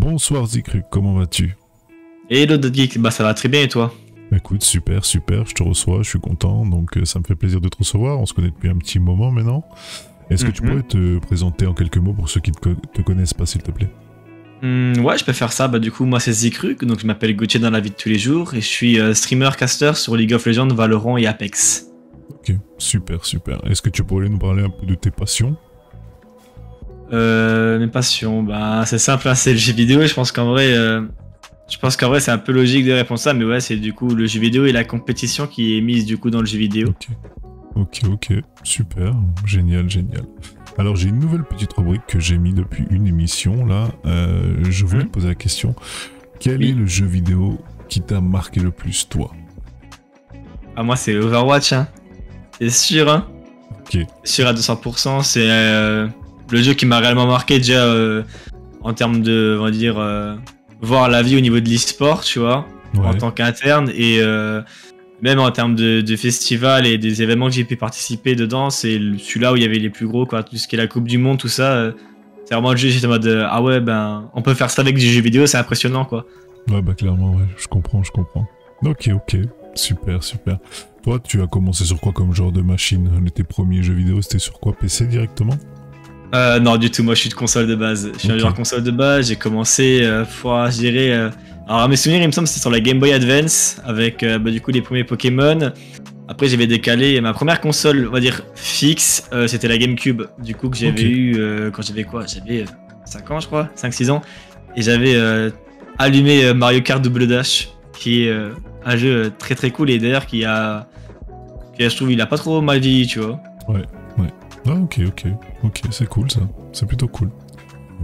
Bonsoir Zikru, comment vas-tu? Et l'autre geek, bah ça va très bien et toi? Écoute, super, je te reçois, je suis content, donc ça me fait plaisir de te recevoir, on se connaît depuis un petit moment maintenant. Est-ce que tu pourrais te présenter en quelques mots pour ceux qui te connaissent pas, s'il te plaît? Ouais, je peux faire ça. Bah du coup, moi c'est Zikru, donc je m'appelle Gauthier dans la vie de tous les jours et je suis streamer caster sur League of Legends, Valorant et Apex. Ok, super. Est-ce que tu pourrais nous parler un peu de tes passions? Mes passions, bah c'est simple, hein, c'est le jeu vidéo. Je pense qu'en vrai c'est un peu logique de répondre ça, mais ouais, c'est du coup le jeu vidéo et la compétition qui est mise du coup dans le jeu vidéo. Ok, super, génial. Alors j'ai une nouvelle petite rubrique que j'ai mis depuis une émission là. Je voulais te poser la question. Quel est le jeu vidéo qui t'a marqué le plus, toi? Ah, moi c'est Overwatch, hein. C'est sûr, hein. Ok. Sûr à 200%, c'est le jeu qui m'a réellement marqué déjà en termes de, on va dire, voir la vie au niveau de l'e-sport, tu vois, en tant qu'interne, et même en termes de festival et des événements que j'ai pu participer dedans, c'est celui-là où il y avait les plus gros, quoi, tout ce qui est la Coupe du Monde, tout ça. C'est vraiment le jeu, j'étais en mode ah ouais, ben on peut faire ça avec du jeu vidéo, c'est impressionnant, quoi. Ouais, bah clairement, ouais, je comprends. Ok, super. Toi, tu as commencé sur quoi comme genre de machine? Tes premiers jeux vidéo, c'était sur quoi? PC directement? Non, du tout, moi je suis de console de base. Je suis un joueur console de base, j'ai commencé, je dirais. Alors, à mes souvenirs, il me semble que c'était sur la Game Boy Advance, avec du coup les premiers Pokémon. Après, j'avais décalé, et ma première console, on va dire fixe, c'était la GameCube, du coup, que j'avais eu quand j'avais quoi? J'avais 5 ans, je crois, 5-6 ans. Et j'avais allumé Mario Kart Double Dash, qui est un jeu très cool, et d'ailleurs, je trouve, il a pas trop mal vieilli, tu vois. Ouais. Ah, ok, c'est cool ça, c'est plutôt cool.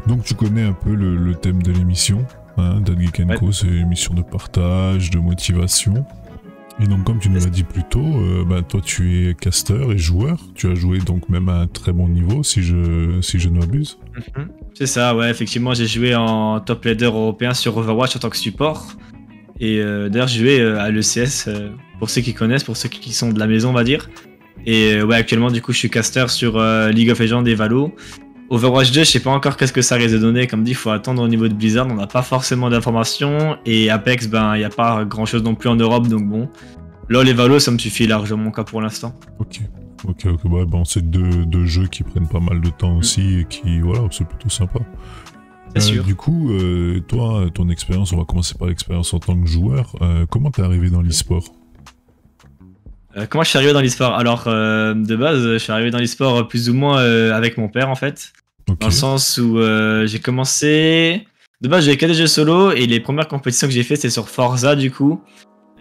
Donc tu connais un peu le thème de l'émission, hein, Dad Geek & Co, c'est une émission de partage, de motivation. Et donc comme tu nous l'as dit plus tôt, toi tu es caster et joueur, tu as joué donc même à un très bon niveau si je ne m'abuse. C'est ça, ouais, effectivement j'ai joué en top leader européen sur Overwatch en tant que support. Et d'ailleurs j'ai joué à l'ECS, pour ceux qui connaissent, pour ceux qui sont de la maison on va dire. Et ouais, actuellement du coup je suis caster sur League of Legends et Valo. Overwatch 2, je sais pas encore qu'est-ce que ça risque de donner, comme dit il faut attendre au niveau de Blizzard, on n'a pas forcément d'informations. Et Apex, ben il n'y a pas grand chose non plus en Europe, donc bon. LoL et Valo ça me suffit largement cas pour l'instant. Ok, bah, bon, c'est deux jeux qui prennent pas mal de temps aussi et qui, voilà, c'est plutôt sympa. C'est sûr. Du coup, toi, ton expérience, on va commencer par l'expérience en tant que joueur, comment t'es arrivé dans l'e-sport? Comment je suis arrivé dans l'e-sport? Alors, de base, je suis arrivé dans l'e-sport plus ou moins avec mon père en fait. Dans le sens où j'ai commencé. De base, j'avais que des jeux solo et les premières compétitions que j'ai fait c'était sur Forza du coup.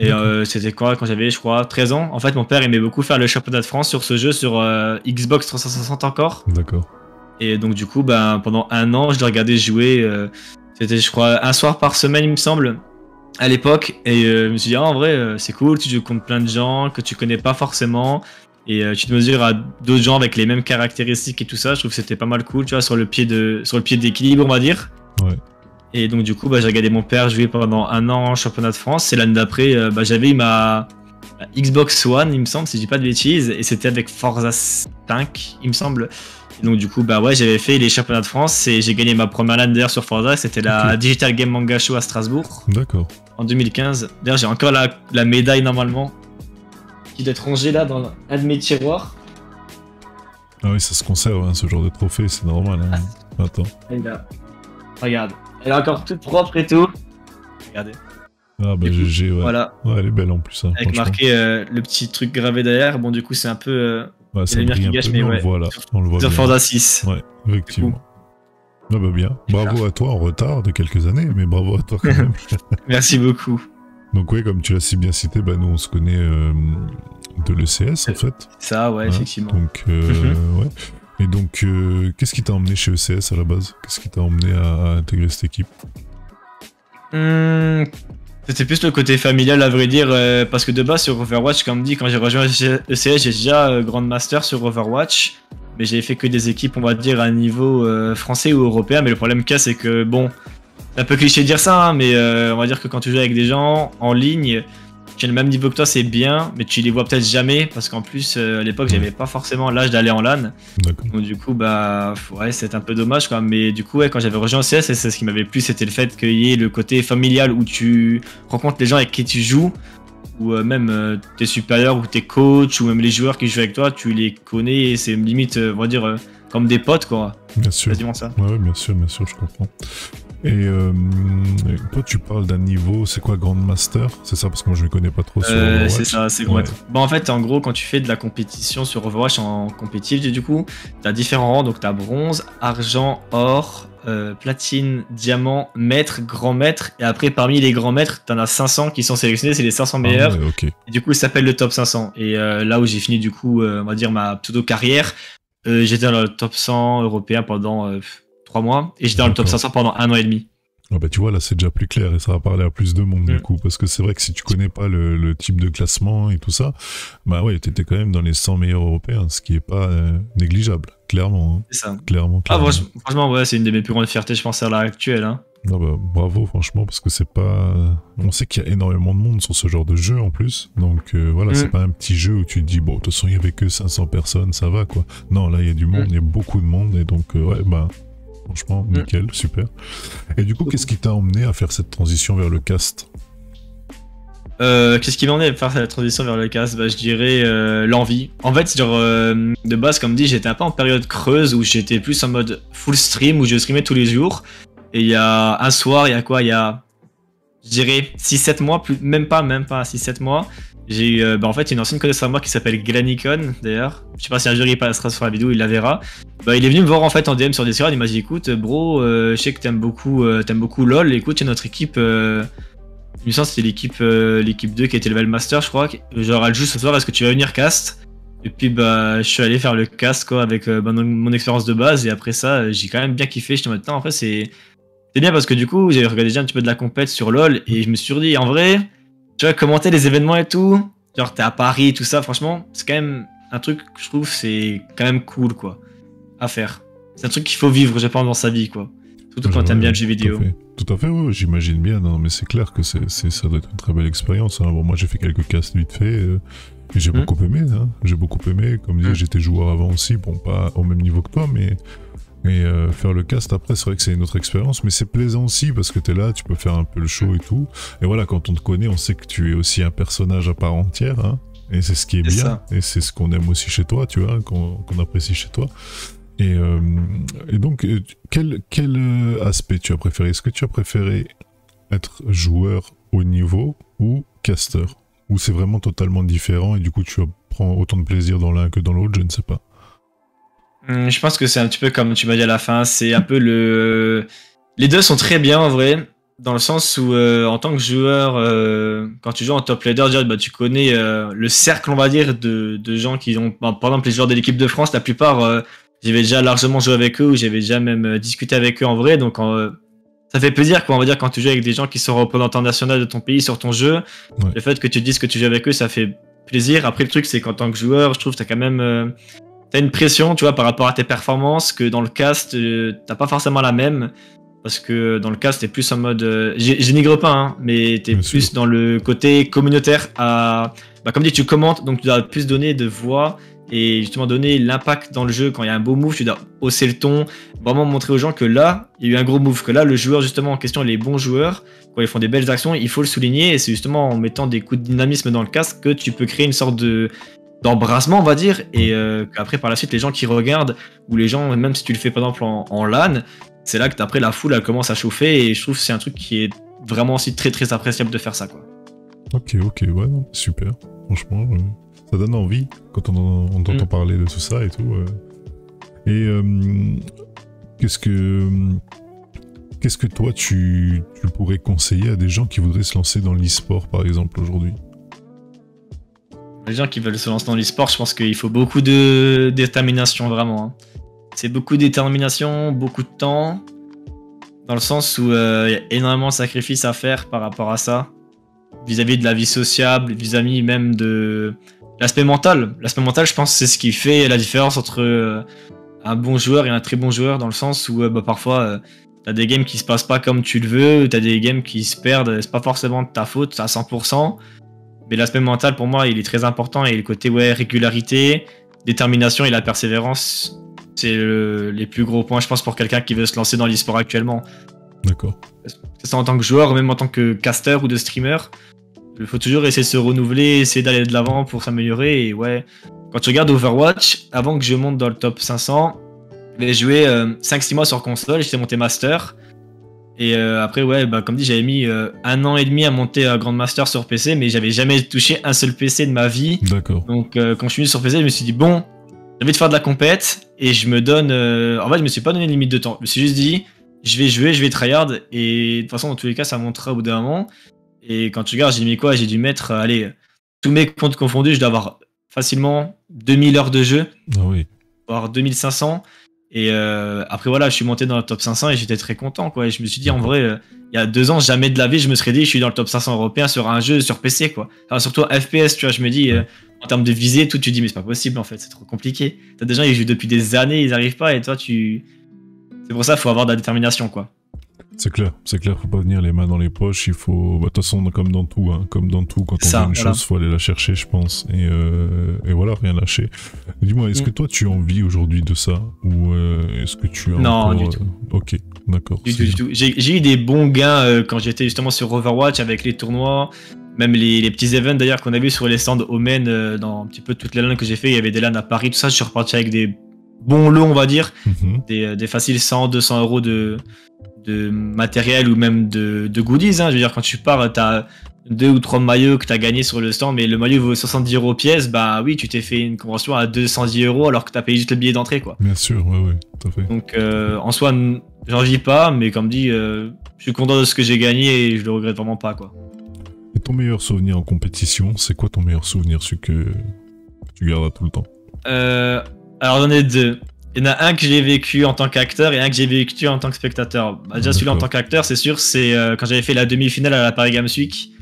Et c'était quoi quand j'avais, je crois, 13 ans. En fait, mon père aimait beaucoup faire le championnat de France sur ce jeu sur Xbox 360 encore. D'accord. Et donc, du coup, ben, pendant un an, je le regardais jouer. C'était, je crois, un soir par semaine, il me semble. À l'époque, et je me suis dit, en vrai, c'est cool, tu joues contre plein de gens que tu connais pas forcément, et tu te mesures à d'autres gens avec les mêmes caractéristiques et tout ça. Je trouve que c'était pas mal cool, tu vois, sur le pied d'équilibre, on va dire. Ouais. Et donc, du coup, j'ai regardé mon père jouer pendant un an en championnat de France, et l'année d'après, j'avais eu ma Xbox One, il me semble, si je dis pas de bêtises, et c'était avec Forza 5, il me semble. Et donc, du coup, j'avais fait les championnats de France, et j'ai gagné ma première LAN d'ailleurs sur Forza, c'était la Digital Game Manga Show à Strasbourg. D'accord. En 2015. D'ailleurs, j'ai encore la médaille normalement qui doit être rangée là dans un de mes tiroirs. Ah oui, ça se conserve, hein, ce genre de trophée, c'est normal. Hein. Attends. Regarde, elle est encore toute propre et tout. Regardez. Ah bah GG, ouais. Voilà. Ouais, elle est belle en plus. Hein, avec marqué le petit truc gravé derrière. Bon, du coup, c'est un peu. Ça brille qui gâche, mais ouais. Voilà, on le voit sur Forza 6. Ouais, effectivement. Ah bah bien, bravo à toi en retard de quelques années, mais bravo à toi quand même. Merci beaucoup. Donc oui, comme tu l'as si bien cité, nous on se connaît de l'ECS en fait. Ça, ouais, effectivement. Donc ouais. Et donc, qu'est-ce qui t'a emmené chez ECS à la base? Qu'est-ce qui t'a emmené à intégrer cette équipe? C'était plus le côté familial à vrai dire, parce que de base sur Overwatch, comme dit, quand j'ai rejoint ECS, j'ai déjà Grandmaster sur Overwatch. Mais j'ai fait que des équipes, on va dire, à un niveau français ou européen. Mais le problème qu'il y a, c'est que, bon, c'est un peu cliché de dire ça, hein, mais on va dire que quand tu joues avec des gens en ligne, qui ont le même niveau que toi, c'est bien, mais tu les vois peut-être jamais, parce qu'en plus, à l'époque, j'avais pas forcément l'âge d'aller en LAN. Donc du coup, bah, ouais, c'est un peu dommage, quoi. Mais du coup, ouais, quand j'avais rejoint CS, c'est ce qui m'avait plu, c'était le fait qu'il y ait le côté familial où tu rencontres les gens avec qui tu joues, ou même tes supérieurs, ou tes coachs, ou même les joueurs qui jouent avec toi, tu les connais, et c'est limite, on va dire, comme des potes, quoi. Bien sûr. Quasiment ça. Ouais, bien sûr, je comprends. Et toi, tu parles d'un niveau, c'est quoi, Grandmaster? C'est ça, parce que moi je ne connais pas trop sur Overwatch. C'est ça, c'est Grandmaster. Bon, en fait, en gros, quand tu fais de la compétition sur Overwatch en compétitif, du coup, tu as différents rangs. Donc, tu as bronze, argent, or, platine, diamant, maître, grand maître. Et après, parmi les grands maîtres, tu en as 500 qui sont sélectionnés, c'est les 500 meilleurs. Ouais, okay. Et du coup, ça s'appelle le top 500. Et là où j'ai fini, du coup, on va dire ma pseudo-carrière, j'étais dans le top 100 européen pendant 3 mois. Et j'étais dans le top 500 pendant 1 an et demi. Ah bah tu vois, là c'est déjà plus clair et ça va parler à plus de monde du coup, parce que c'est vrai que si tu connais pas le type de classement et tout ça, bah ouais, t'étais quand même dans les 100 meilleurs européens, ce qui est pas négligeable, clairement. Hein. C'est ça. Clairement. Ah, franchement, ouais, c'est une de mes plus grandes fiertés, je pense, à l'heure actuelle. Hein. Ah bah, bravo, franchement, parce que c'est pas... On sait qu'il y a énormément de monde sur ce genre de jeu en plus, donc voilà, c'est pas un petit jeu où tu te dis, bon, de toute façon, il y avait que 500 personnes, ça va quoi. Non, là, il y a du monde, il y a beaucoup de monde, et donc, ouais, bah... Franchement, nickel, super. Et du coup, qu'est-ce qui t'a emmené à faire cette transition vers le cast? Qu'est-ce qui m'a emmené à faire cette transition vers le cast? Bah, je dirais l'envie. En fait, genre, de base, comme dit, j'étais un peu en période creuse où j'étais plus en mode full stream, où je streamais tous les jours. Et il y a un soir, il y a quoi? Il y a, je dirais, 6-7 mois, même pas 6-7 mois. J'ai eu en fait une ancienne connaissance à moi qui s'appelle Glanicon d'ailleurs. Je sais pas si un jour il passera sur la vidéo, il la verra. Bah, il est venu me voir en fait en DM sur Discord, il m'a dit écoute bro, je sais que t'aimes beaucoup LOL, écoute il y a notre équipe, il me semble que c'était l'équipe 2 qui était level master je crois, genre elle joue ce soir, est-ce que tu vas venir cast? Et puis bah je suis allé faire le cast quoi avec mon expérience de base et après ça j'ai quand même bien kiffé, j'étais en mode en fait c'est bien parce que du coup j'avais regardé déjà un petit peu de la compète sur LOL et je me suis dit en vrai... Tu vois, commenter les événements et tout, genre t'es à Paris, tout ça, franchement, c'est quand même un truc que je trouve c'est quand même cool, quoi, à faire. C'est un truc qu'il faut vivre, je pense, dans sa vie, quoi. Surtout quand t'aimes bien le jeu vidéo. Tout à fait, ouais, j'imagine bien, non, mais c'est clair que ça doit être une très belle expérience. Hein. Bon, moi j'ai fait quelques casts vite fait, et j'ai beaucoup aimé, hein. J'ai beaucoup aimé, comme dit, j'étais joueur avant aussi, bon, pas au même niveau que toi, mais... Et faire le cast après, c'est vrai que c'est une autre expérience, mais c'est plaisant aussi parce que t'es là, tu peux faire un peu le show et tout. Et voilà, quand on te connaît, on sait que tu es aussi un personnage à part entière, hein. Et c'est ce qui est bien, ça. Et c'est ce qu'on aime aussi chez toi, tu vois, qu'on apprécie chez toi. Et donc, quel aspect tu as préféré? Est-ce que tu as préféré être joueur haut niveau ou caster? Ou c'est vraiment totalement différent et du coup tu prends autant de plaisir dans l'un que dans l'autre, je ne sais pas. Je pense que c'est un petit peu comme tu m'as dit à la fin, c'est un peu le... Les deux sont très bien en vrai, dans le sens où en tant que joueur, quand tu joues en top leader, bah, tu connais le cercle on va dire de gens qui ont... Bah, par exemple les joueurs de l'équipe de France, la plupart, j'avais déjà largement joué avec eux, ou j'avais déjà même discuté avec eux en vrai, donc ça fait plaisir quoi, on va dire quand tu joues avec des gens qui sont représentants nationaux de ton pays sur ton jeu, le fait que tu dises que tu joues avec eux, ça fait plaisir. Après le truc c'est qu'en tant que joueur, je trouve que t'as quand même... T'as une pression, tu vois, par rapport à tes performances que dans le cast, t'as pas forcément la même. Parce que dans le cast, t'es plus en mode... je dénigre pas, hein, mais t'es plus dans le côté communautaire à... Bah, comme dit, tu commentes, donc tu dois plus donner de voix et justement donner l'impact dans le jeu. Quand il y a un beau move, tu dois hausser le ton, vraiment montrer aux gens que là, il y a eu un gros move, que là, le joueur justement en question, les bons joueurs, quand ils font des belles actions, il faut le souligner. Et c'est justement en mettant des coups de dynamisme dans le cast que tu peux créer une sorte d'embrassement on va dire, et après par la suite les gens qui regardent, ou les gens même si tu le fais par exemple en LAN, c'est là que après la foule elle commence à chauffer, et je trouve que c'est un truc qui est vraiment aussi très très appréciable de faire ça quoi. Ok, ouais, non, super, franchement ça donne envie quand on t'entend parler de tout ça et tout. Et qu'est-ce que toi tu pourrais conseiller à des gens qui voudraient se lancer dans l'e-sport par exemple aujourd'hui? Les gens qui veulent se lancer dans l'e-sport, je pense qu'il faut beaucoup de détermination, vraiment. Hein. C'est beaucoup de détermination, beaucoup de temps, dans le sens où il y a énormément de sacrifices à faire par rapport à ça, vis-à-vis de la vie sociable, vis-à-vis même de l'aspect mental. L'aspect mental, je pense, c'est ce qui fait la différence entre un bon joueur et un très bon joueur, dans le sens où parfois, t'as des games qui se passent pas comme tu le veux, t'as des games qui se perdent, c'est pas forcément de ta faute à 100%. Mais l'aspect mental, pour moi, il est très important. Et le côté régularité, détermination et la persévérance, c'est les plus gros points, je pense, pour quelqu'un qui veut se lancer dans l'e-sport actuellement. D'accord. Que ce soit en tant que joueur ou même en tant que caster ou de streamer, il faut toujours essayer de se renouveler, essayer d'aller de l'avant pour s'améliorer. Et quand tu regardes Overwatch, avant que je monte dans le top 500, j'avais joué 5-6 mois sur console, j'étais monté master. Et après, comme dit, j'avais mis 1 an et demi à monter à Grandmaster sur PC, mais j'avais jamais touché un seul PC de ma vie. D'accord. Donc quand je suis venu sur PC, je me suis dit, bon, j'ai envie de faire de la compète, et je me donne... En fait, je me suis pas donné de limite de temps. Je me suis juste dit, je vais jouer, je vais tryhard, et de toute façon, dans tous les cas, ça montera au bout d'un moment. Et quand tu regardes, j'ai mis quoi? J'ai dû mettre, tous mes comptes confondus, je dois avoir facilement 2000 heures de jeu, voire 2500. Et après je suis monté dans le top 500 et j'étais très content, quoi. Et je me suis dit, en vrai, il y a 2 ans, jamais de la vie je me serais dit je suis dans le top 500 européen sur un jeu sur PC, quoi. Enfin, surtout FPS, tu vois, je me dis en termes de visée, tout, tu dis mais c'est pas possible en fait, c'est trop compliqué. T'as des gens, ils jouent depuis des années, ils arrivent pas, et toi c'est pour ça qu'il faut avoir de la détermination, quoi. C'est clair, faut pas venir les mains dans les poches, il faut... De toute façon, comme dans tout, quand on veut une chose, faut aller la chercher, je pense, et voilà, rien lâcher. Dis-moi, est-ce que toi, tu as envie aujourd'hui de ça, ou est-ce que tu as Non, du tout. Ok, d'accord. Du tout. J'ai eu des bons gains quand j'étais justement sur Overwatch avec les tournois, même les petits events d'ailleurs qu'on a vu sur les stands Omen, dans un petit peu toutes les LAN que j'ai fait, il y avait des LAN à Paris, tout ça, je suis reparti avec des bons lots, on va dire, des faciles 100-200 euros de matériel ou même de goodies, hein. Je veux dire, quand tu pars, t'as 2 ou 3 maillots que t'as gagné sur le stand, mais le maillot vaut 70 € pièce, bah oui, tu t'es fait une convention à 210 € alors que t'as payé juste le billet d'entrée, quoi. Bien sûr, ouais, tout à fait. Donc en soi, j'en vis pas, mais comme dit, je suis content de ce que j'ai gagné et je le regrette vraiment pas, quoi. Et ton meilleur souvenir en compétition, c'est quoi ton meilleur souvenir, celui que tu garderas tout le temps? Alors j'en ai 2. Il y en a un que j'ai vécu en tant qu'acteur et un que j'ai vécu en tant que spectateur. Déjà celui-là en tant qu'acteur, c'est sûr, c'est quand j'avais fait la demi-finale à la Paris Games Week.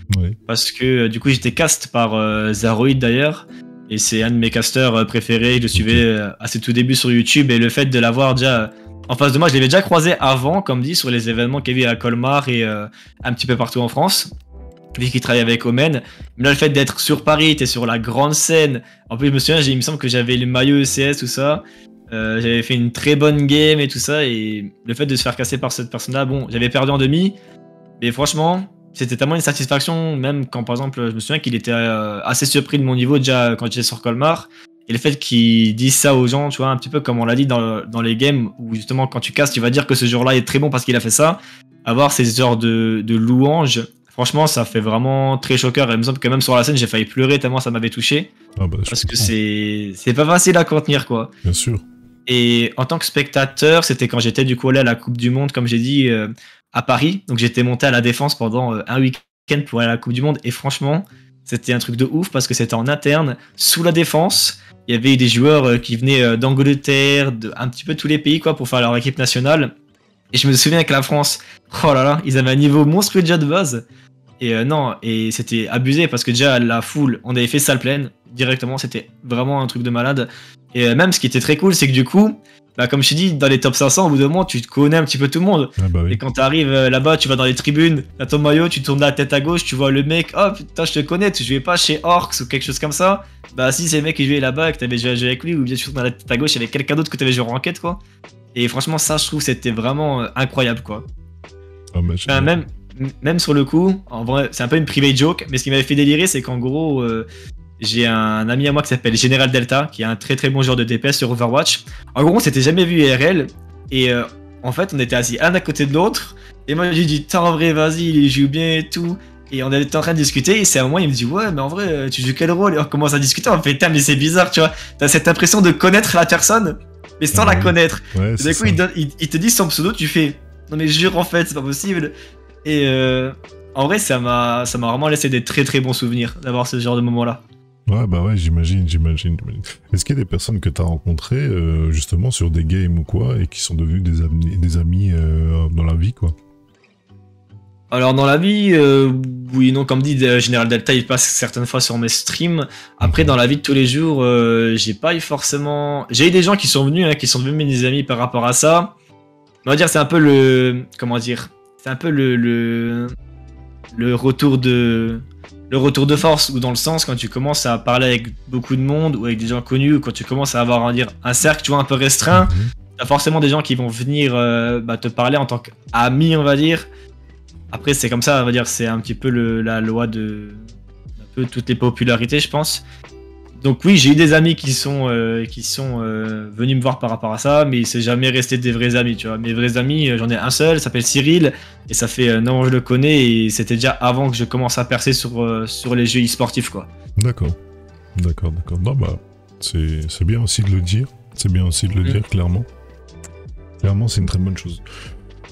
Parce que du coup j'étais cast par Zaroid d'ailleurs. Et c'est un de mes casteurs préférés, je le suivais à ses tout débuts sur YouTube. Et le fait de l'avoir déjà en face de moi, je l'avais déjà croisé avant, comme dit, sur les événements qu'il y avait à Colmar et un petit peu partout en France. Vu qu'il travaille avec Omen. Mais là, le fait d'être sur Paris, t'es sur la grande scène. En plus, je me souviens, il me semble que j'avais le maillot ECS, tout ça. J'avais fait une très bonne game et tout ça, et le fait de se faire casser par cette personne-là, bon, j'avais perdu en demi, mais franchement, c'était tellement une satisfaction, même quand par exemple, je me souviens qu'il était assez surpris de mon niveau déjà quand j'étais sur Colmar, et le fait qu'il dise ça aux gens, tu vois, un petit peu comme on l'a dit dans les games, où justement quand tu casses, tu vas dire que ce joueur-là est très bon parce qu'il a fait ça, avoir ces genres de louanges, franchement, ça fait vraiment très choqueur, et il me semble que même sur la scène, j'ai failli pleurer tellement ça m'avait touché, parce que c'est pas facile à contenir, quoi. Bien sûr. Et en tant que spectateur, c'était quand j'étais du coup allé à la Coupe du Monde, comme j'ai dit, à Paris. Donc j'étais monté à la Défense pendant un week-end pour aller à la Coupe du Monde. Et franchement, c'était un truc de ouf parce que c'était en interne, sous la Défense. Il y avait des joueurs qui venaient d'Angleterre, un petit peu tous les pays, quoi, pour faire leur équipe nationale. Et je me souviens que la France, oh là là, ils avaient un niveau monstrueux déjà de base. Et et c'était abusé parce que déjà la foule, on avait fait salle pleine directement, c'était vraiment un truc de malade. Et même ce qui était très cool, c'est que du coup, comme je t'ai dit, dans les top 500, au bout d'un moment, tu te connais un petit peu tout le monde. Oui. Et quand t'arrives là-bas, tu vas dans les tribunes, t'as ton maillot, tu tournes la tête à gauche, tu vois le mec, oh putain, je te connais, tu jouais pas chez Orcs ou quelque chose comme ça. Bah si, c'est le mec qui jouait là-bas, que t'avais joué avec lui, ou bien sûr dans la tête à gauche, il y avait quelqu'un d'autre que t'avais joué en enquête, quoi. Et franchement, ça, je trouve, c'était vraiment incroyable, quoi. Même sur le coup, en vrai, c'est un peu une private joke, mais ce qui m'avait fait délirer, c'est qu'en gros, j'ai un ami à moi qui s'appelle General Delta, qui est un très très bon joueur de DPS sur Overwatch. En gros, on s'était jamais vu IRL, et en fait, on était assis un à côté de l'autre, et moi j'ai dit, en vrai, vas-y, il joue bien et tout. Et on était en train de discuter, et c'est à un moment, il me dit, ouais, mais en vrai, tu joues quel rôle? Et on commence à discuter, on fait, mais c'est bizarre, tu vois. T'as cette impression de connaître la personne, mais sans la connaître. Ouais, et du coup, il te dit son pseudo, tu fais, non mais jure, en fait, c'est pas possible. Et en vrai, ça m'a vraiment laissé des très très bons souvenirs d'avoir ce genre de moment-là. Ouais, j'imagine. Est-ce qu'il y a des personnes que tu as rencontrées justement sur des games ou quoi et qui sont devenues des amis dans la vie, quoi? Alors dans la vie, oui, non, comme dit General Delta, il passe certaines fois sur mes streams. Après, dans la vie de tous les jours, j'ai pas eu forcément... J'ai eu des gens qui sont venus, qui sont devenus mes amis par rapport à ça. On va dire, c'est un peu le... Comment dire? C'est un peu le retour de le retour de force, ou dans le sens quand tu commences à parler avec beaucoup de monde ou avec des gens connus, ou quand tu commences à avoir un cercle, tu vois, un peu restreint, t'as forcément des gens qui vont venir te parler en tant qu'amis, on va dire. Après, c'est comme ça, on va dire, c'est un petit peu la loi de un peu toutes les popularités, je pense. Donc oui, j'ai eu des amis qui sont venus me voir par rapport à ça, mais c'est jamais resté des vrais amis, tu vois. Mes vrais amis, j'en ai un seul, il s'appelle Cyril, et ça fait 9 ans que je le connais, et c'était déjà avant que je commence à percer sur les jeux e-sportifs, quoi. D'accord. Non, bah, c'est bien aussi de le dire. C'est bien aussi de le dire, clairement. Clairement, c'est une très bonne chose.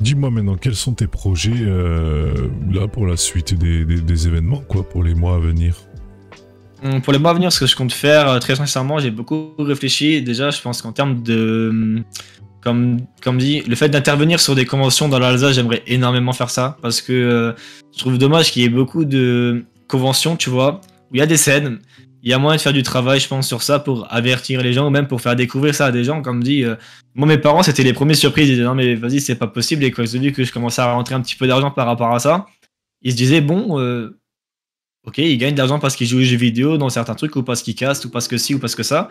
Dis-moi maintenant, quels sont tes projets là pour la suite des événements, quoi, pour les mois à venir? Pour les mois à venir, ce que je compte faire, très sincèrement, j'ai beaucoup réfléchi. Déjà, je pense qu'en termes de... Comme dit, le fait d'intervenir sur des conventions dans l'Alsace, j'aimerais énormément faire ça. Parce que je trouve dommage qu'il y ait beaucoup de conventions, tu vois, où il y a des scènes. Il y a moyen de faire du travail, je pense, sur ça pour avertir les gens ou même pour faire découvrir ça à des gens. Comme dit, moi, mes parents, c'était les premiers surprises. Ils disaient non, mais vas-y, c'est pas possible. Et quand ils ont vu que je commençais à rentrer un petit peu d'argent par rapport à ça, ils se disaient bon... ok, ils gagnent de l'argent parce qu'ils jouent aux jeux vidéo dans certains trucs, ou parce qu'ils castent, ou parce que ci, ou parce que ça.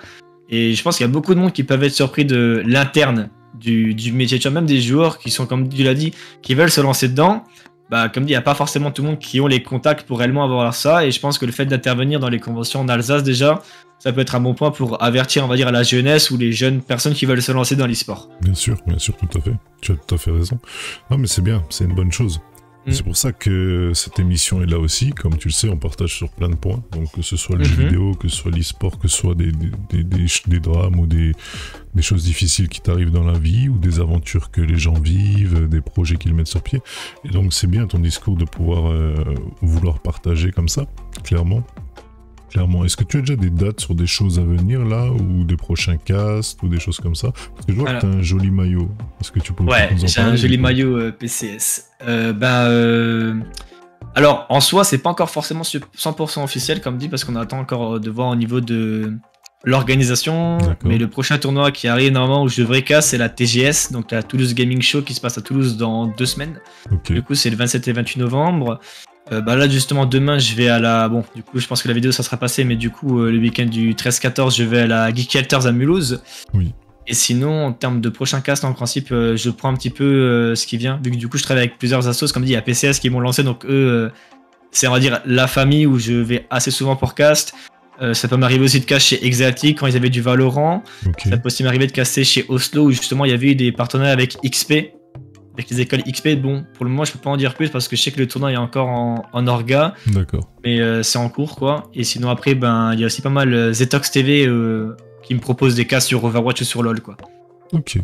Et je pense qu'il y a beaucoup de monde qui peuvent être surpris de l'interne du métier. Tu vois, même des joueurs qui sont, comme tu l'as dit, qui veulent se lancer dedans. Bah, comme dit, il n'y a pas forcément tout le monde qui ont les contacts pour réellement avoir ça. Et je pense que le fait d'intervenir dans les conventions en Alsace, déjà, ça peut être un bon point pour avertir, on va dire, à la jeunesse ou les jeunes personnes qui veulent se lancer dans l'e-sport. Bien sûr, tout à fait. Tu as tout à fait raison. Non, mais c'est bien, c'est une bonne chose. C'est pour ça que cette émission est là aussi. Comme tu le sais, on partage sur plein de points. Donc que ce soit le jeu vidéo, que ce soit l'e-sport, que ce soit des drames ou des choses difficiles qui t'arrivent dans la vie, ou des aventures que les gens vivent, des projets qu'ils mettent sur pied. Et donc c'est bien ton discours de pouvoir vouloir partager comme ça, clairement. Est-ce que tu as déjà des dates sur des choses à venir là, ou des prochains casts, ou des choses comme ça? Parce que je vois que tu as un joli maillot. Est-ce que tu peux nous en parler? J'ai un joli maillot PCS. Alors, en soi, c'est pas encore forcément 100% officiel, comme dit, parce qu'on attend encore de voir au niveau de l'organisation. Mais le prochain tournoi qui arrive normalement où je devrais cast, c'est la TGS, donc la Toulouse Gaming Show qui se passe à Toulouse dans 2 semaines. Du coup, c'est le 27 et 28 novembre. Là justement demain je vais à la... Bon du coup je pense que la vidéo ça sera passé, mais du coup le week-end du 13-14 je vais à la Geek Helters à Mulhouse. Oui. Et sinon en termes de prochain cast en principe je prends un petit peu ce qui vient, vu que du coup je travaille avec plusieurs assos, comme dit il y a PCS qui m'ont lancé, donc eux c'est on va dire la famille où je vais assez souvent pour cast. Ça peut m'arriver aussi de cast chez Exaltic quand ils avaient du Valorant. Ça peut aussi m'arriver de caster chez Oslo où justement il y avait eu des partenariats avec XP, avec les écoles XP. Bon, pour le moment, je peux pas en dire plus parce que je sais que le tournoi est encore en orga. D'accord. Mais c'est en cours, quoi. Et sinon, après, il y a aussi pas mal Zetox TV qui me propose des cas sur Overwatch ou sur LoL, quoi. Ok.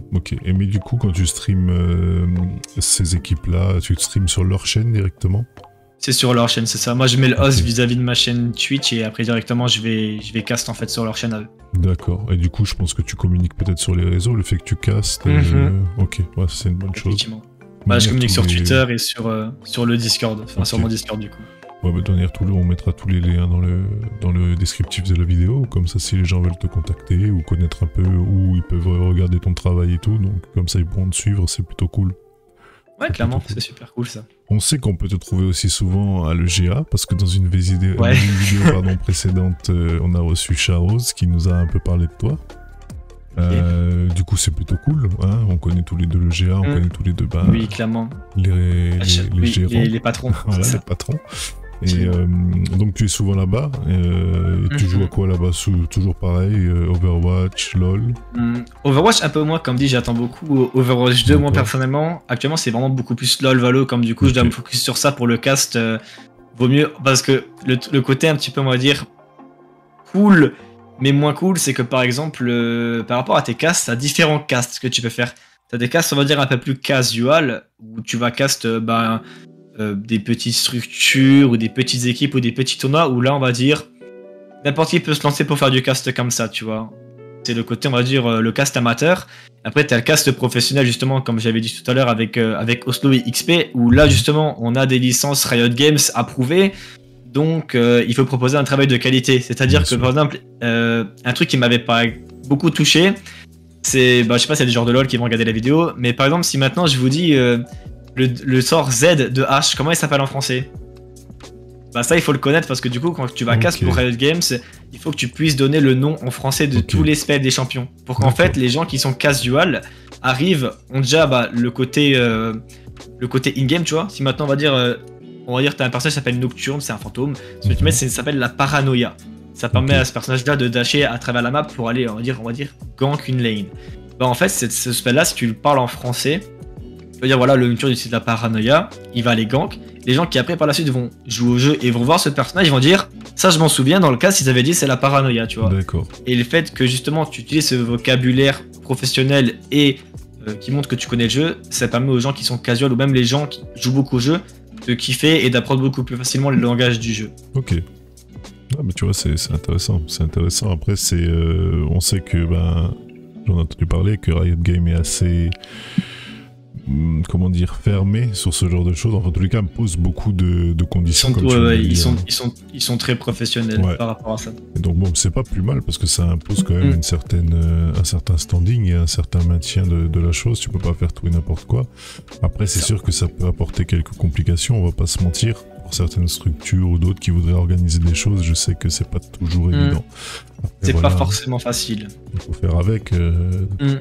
Et mais du coup, quand tu streams ces équipes-là, tu streams sur leur chaîne directement? C'est sur leur chaîne, c'est ça. Moi, je mets le host vis-à-vis de ma chaîne Twitch et après, directement, je vais cast en fait sur leur chaîne à eux. D'accord. Et du coup, je pense que tu communiques peut-être sur les réseaux, le fait que tu castes. Ok, ouais, c'est une bonne chose. Effectivement. Je communique sur Twitter et sur le Discord, enfin sur mon Discord du coup. Ouais, de manière, on mettra tous les liens dans le descriptif de la vidéo, comme ça si les gens veulent te contacter ou connaître un peu où ils peuvent regarder ton travail et tout, donc comme ça ils pourront te suivre, c'est plutôt cool. Ouais, clairement, c'est super cool ça. On sait qu'on peut te trouver aussi souvent à l'EGA, parce que dans une vidéo précédente, on a reçu Chaos qui nous a un peu parlé de toi. Du coup, c'est plutôt cool, hein, on connaît tous les deux l'EGA, on connaît tous les deux oui, clairement. les gérants. Les patrons. Voilà, les patrons. Et donc tu es souvent là-bas, et tu joues à quoi là-bas? Toujours pareil, Overwatch, LoL? Overwatch un peu moins, comme dit, j'attends beaucoup Overwatch 2 moi personnellement. Actuellement c'est vraiment beaucoup plus LoL Valo, comme du coup je dois me focus sur ça pour le cast, vaut mieux, parce que le côté un petit peu on va dire cool mais moins cool, c'est que par exemple par rapport à tes casts, t'as différents casts que tu peux faire. T'as des casts on va dire un peu plus casual, où tu vas cast des petites structures ou des petites équipes ou des petits tournois où là on va dire n'importe qui peut se lancer pour faire du cast comme ça, tu vois. C'est le côté on va dire le cast amateur. Après t'as le cast professionnel justement comme j'avais dit tout à l'heure avec Oslo et XP, où là justement on a des licences Riot Games approuvées, donc il faut proposer un travail de qualité. C'est-à-dire que par exemple un truc qui m'avait pas beaucoup touché, c'est je sais pas s'il y a des joueurs de LoL qui vont regarder la vidéo, mais par exemple si maintenant je vous dis le sort Z de H, comment il s'appelle en français? Bah ça il faut le connaître parce que du coup quand tu vas casse pour Riot Games, il faut que tu puisses donner le nom en français de tous les spells des champions. Pour qu'en fait les gens qui sont casual arrivent, ont déjà le côté in-game, tu vois. Si maintenant on va dire t'as un personnage qui s'appelle Nocturne, c'est un fantôme, ce que tu mets ça s'appelle la paranoïa. Ça permet à ce personnage là de dasher à travers la map pour aller on va dire gank une lane. Bah en fait ce spell là si tu le parles en français, tu veux dire voilà le Nocturne utilise la paranoïa, il va aller gank. Les gens qui après par la suite vont jouer au jeu et vont voir ce personnage, ils vont dire ça je m'en souviens dans le cas s'ils avaient dit c'est la paranoïa, tu vois. D'accord. Et le fait que justement tu utilises ce vocabulaire professionnel et qui montre que tu connais le jeu, ça permet aux gens qui sont casual ou même les gens qui jouent beaucoup au jeu de kiffer et d'apprendre beaucoup plus facilement le langage du jeu. Ok. Ah, mais tu vois c'est intéressant, c'est intéressant. Après c'est on sait que j'en ai entendu parler que Riot Games est assez comment dire, fermé sur ce genre de choses. Enfin, en tous les cas, me pose beaucoup de conditions. Ils sont très professionnels par rapport à ça. Et donc bon, c'est pas plus mal parce que ça impose quand même un certain standing et un certain maintien de la chose. Tu peux pas faire tout et n'importe quoi. Après, c'est sûr que ça peut apporter quelques complications, on va pas se mentir. Pour certaines structures ou d'autres qui voudraient organiser des choses, je sais que c'est pas toujours évident. C'est pas forcément facile. Il faut faire avec.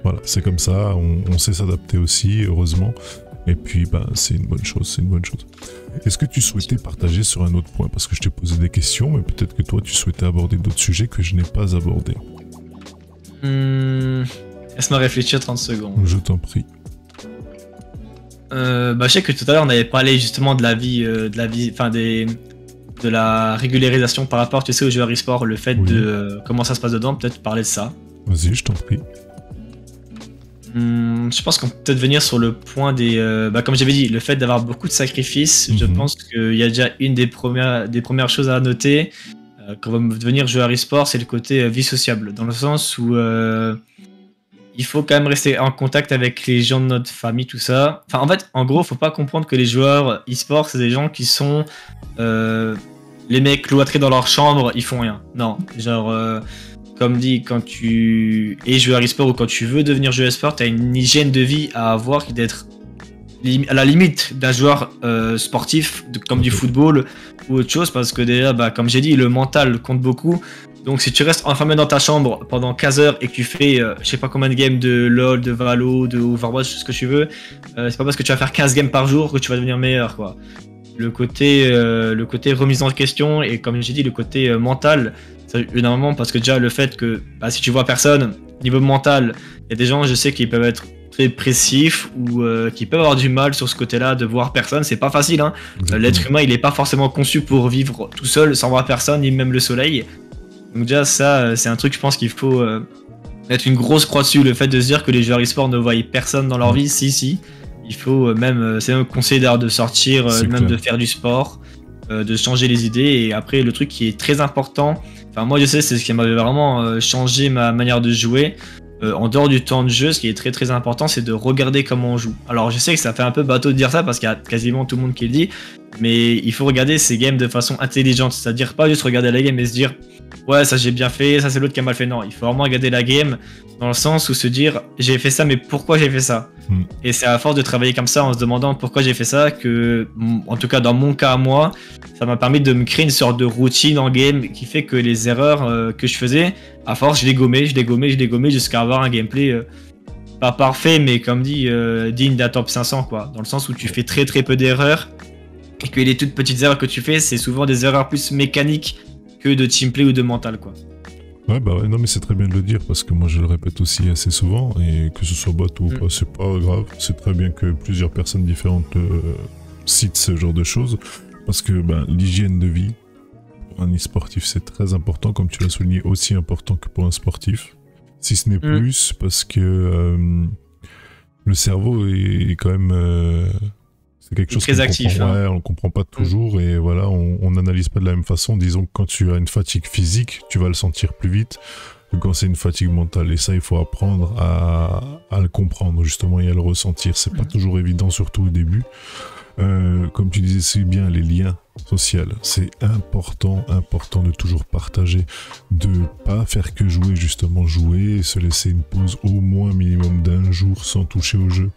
Voilà, c'est comme ça. On sait s'adapter aussi, heureusement. Et puis, c'est une bonne chose. C'est une bonne chose. Est-ce que tu souhaitais partager sur un autre point? Parce que je t'ai posé des questions, mais peut-être que toi, tu souhaitais aborder d'autres sujets que je n'ai pas abordés. Laisse-moi réfléchir 30 secondes. Je t'en prie. Je sais que tout à l'heure on avait parlé justement de la régularisation par rapport, tu sais, aux joueurs e-sport, le fait de comment ça se passe dedans, peut-être parler de ça. Vas-y, je t'en prie. Je pense qu'on peut peut-être venir sur le point des, comme j'avais dit, le fait d'avoir beaucoup de sacrifices. Je pense qu'il y a déjà une des premières choses à noter quand on va devenir joueur e-sport, c'est le côté vie sociable, dans le sens où il faut quand même rester en contact avec les gens de notre famille, tout ça. Enfin, en fait, en gros, faut pas comprendre que les joueurs e-sport, c'est des gens qui sont les mecs cloîtrés dans leur chambre, ils font rien. Non, genre, comme dit, quand tu es joueur e-sport ou quand tu veux devenir joueur e-sport, t'as une hygiène de vie à avoir qui d'être à la limite d'un joueur sportif, comme du football ou autre chose, parce que déjà, comme j'ai dit, le mental compte beaucoup. Donc si tu restes enfermé dans ta chambre pendant 15 heures et que tu fais je sais pas combien de games de LoL, de Valo, de Overwatch, ce que tu veux, c'est pas parce que tu vas faire 15 games par jour que tu vas devenir meilleur, quoi. Le côté remise en question et comme j'ai dit le côté mental, c'est énormément parce que déjà le fait que si tu vois personne, niveau mental, il y a des gens je sais qui peuvent être très dépressifs ou qui peuvent avoir du mal sur ce côté-là de voir personne, c'est pas facile, hein. L'être humain il est pas forcément conçu pour vivre tout seul sans voir personne, ni même le soleil. Donc déjà ça c'est un truc je pense qu'il faut mettre une grosse croix dessus, le fait de se dire que les joueurs e-sport ne voient personne dans leur vie, si. Il faut c'est même conseillé d'ailleurs de sortir, même de faire du sport, de changer les idées. Et après le truc qui est très important, enfin moi je sais c'est ce qui m'avait vraiment changé ma manière de jouer, en dehors du temps de jeu, ce qui est très très important c'est de regarder comment on joue. Alors je sais que ça fait un peu bateau de dire ça parce qu'il y a quasiment tout le monde qui le dit, mais il faut regarder ces games de façon intelligente, c'est-à-dire pas juste regarder la game et se dire ouais ça j'ai bien fait, ça c'est l'autre qui a mal fait. Non, il faut vraiment regarder la game dans le sens où se dire j'ai fait ça mais pourquoi j'ai fait ça. Et c'est à force de travailler comme ça en se demandant pourquoi j'ai fait ça que, en tout cas dans mon cas à moi, ça m'a permis de me créer une sorte de routine en game qui fait que les erreurs que je faisais, à force je les gommais jusqu'à avoir un gameplay pas parfait mais comme dit digne d'un top 500 quoi, dans le sens où tu fais très très peu d'erreurs et que les toutes petites erreurs que tu fais c'est souvent des erreurs plus mécaniques que de teamplay ou de mental quoi. Ouais, non mais c'est très bien de le dire parce que moi je le répète aussi assez souvent et que ce soit bateau ou pas, c'est pas grave. C'est très bien que plusieurs personnes différentes citent ce genre de choses parce que l'hygiène de vie pour un e-sportif c'est très important, comme tu l'as souligné, aussi important que pour un sportif. Si ce n'est plus parce que le cerveau est quand même... c'est quelque chose très actif. On ne comprend pas toujours et voilà, on n'analyse pas de la même façon. Disons que quand tu as une fatigue physique, tu vas le sentir plus vite que quand c'est une fatigue mentale. Et ça, il faut apprendre à le comprendre justement et à le ressentir. C'est pas toujours évident, surtout au début. comme tu disais si bien, les liens sociaux, c'est important de toujours partager, de pas faire que jouer, justement jouer et se laisser une pause au moins minimum d'un jour sans toucher au jeu.